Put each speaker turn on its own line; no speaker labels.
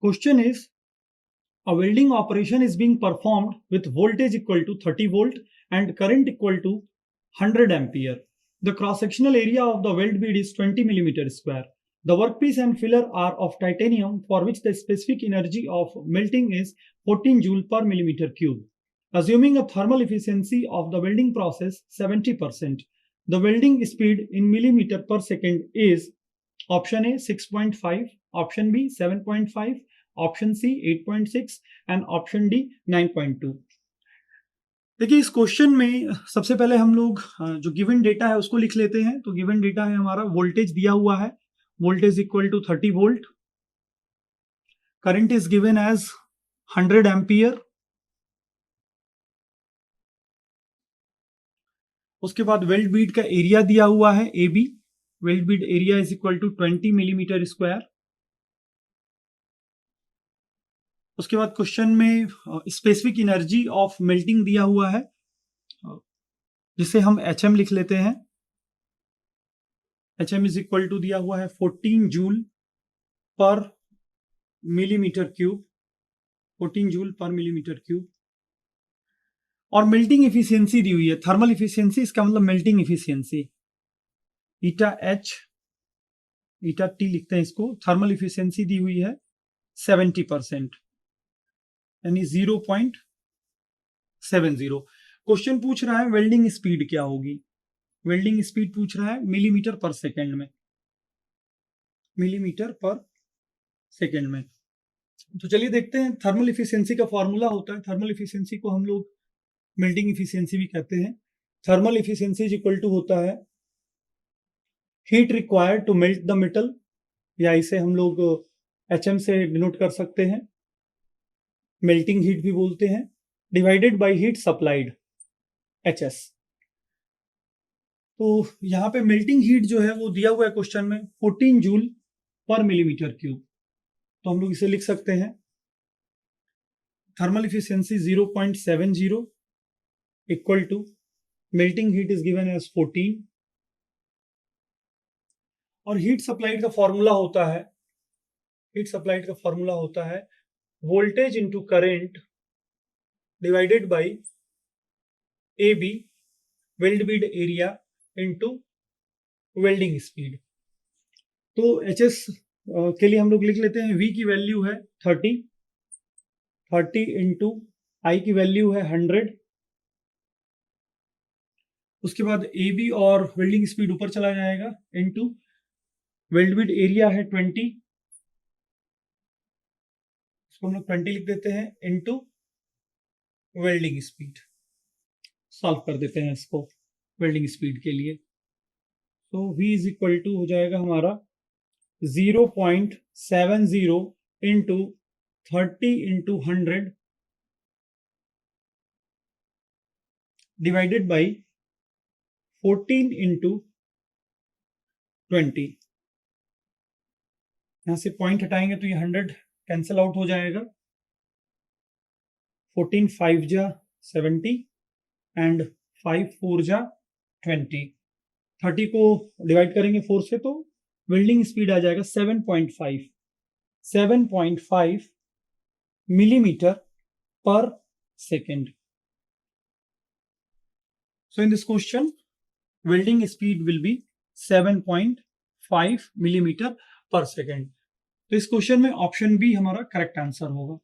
Question is, a welding operation is being performed with voltage equal to 30 volt and current equal to 100 ampere. The cross-sectional area of the weld bead is 20 millimeter square. The workpiece and filler are of titanium, for which the specific energy of melting is 14 joule per millimeter cube. Assuming a thermal efficiency of the welding process 70%, the welding speed in millimeter per second is option A 6.5, option B 7.5, option c 8.6 and option d 9.2। देखिए इस question में सबसे पहले हम लोग जो given data है उसको लिख लेते हैं। तो गिवन डेटा है हमारा, वोल्टेज दिया हुआ है, voltage equal to 30 volt, current is given as 100 ampere, उसके बाद वेल्ड बीड का एरिया दिया हुआ है a b, weld bead area is equal to 20 millimetre square. उसके बाद क्वेश्चन में स्पेसिफिक एनर्जी ऑफ मेल्टिंग दिया हुआ है, जिसे हम HM लिख लेते हैं। HM इज इक्वल टू दिया हुआ है 14 जूल पर मिलीमीटर क्यूब, 14 जूल पर मिलीमीटर क्यूब। और मेल्टिंग इफिशियंसी दी हुई है, थर्मल इफिशियंसी, इसका मतलब मेल्टिंग इफिशियंसी ईटा H, ईटा T लिखते हैं इसको। थर्मल इफिशियंसी दी हुई है 70%, यानी 0.70। क्वेश्चन पूछ रहा है वेल्डिंग स्पीड क्या होगी, वेल्डिंग स्पीड पूछ रहा है मिलीमीटर पर सेकेंड में, मिलीमीटर पर सेकेंड में। तो चलिए देखते हैं। थर्मल इफिशियंसी का फॉर्मूला होता है, थर्मल इफिशियंसी को हम लोग मेल्टिंग इफिशियंसी भी कहते हैं। Thermal efficiency is equal to होता है heat required to melt the metal, या इसे हम लोग HM से डिनोट कर सकते हैं, मेल्टिंग हीट भी बोलते हैं, divided by heat supplied HS। तो यहां पे मेल्टिंग हीट जो है वो दिया हुआ है क्वेश्चन में 14 जूल पर मिलीमीटर क्यूब। तो हम लोग इसे लिख सकते हैं thermal efficiency 0.70 equal to melting heat is given as 14, और हीट सप्लाइड का फॉर्मूला होता है, हीट सप्लाइड का फॉर्मूला होता है voltage into current divided by a b, weld bead area into welding speed. तो HS के लिए हम लोग लिख लेते हैं, V की वैल्यू है 30 इंटू I की वैल्यू है 100। उसके बाद AB और वेल्डिंग स्पीड ऊपर चला जाएगा, इंटू वेल्ड बीड एरिया है 20, हम लोग 20 लिख देते हैं, इनटू वेल्डिंग स्पीड। सॉल्व कर देते हैं इसको वेल्डिंग स्पीड के लिए। तो V इज इक्वल टू हो जाएगा हमारा 0.70 into 30 into 100 divided by 14 into 20। यहां से पॉइंट हटाएंगे तो ये 100 कैंसल आउट हो जाएगा। 14 5 जा 70 एंड 5 4 जा 20। 30 को डिवाइड करेंगे 4 से तो वेल्डिंग स्पीड आ जाएगा 7.5 मिलीमीटर पर second. So in this question welding speed will be 7.5 millimetre पर सेकेंड। तो इस क्वेश्चन में ऑप्शन बी हमारा करेक्ट आंसर होगा।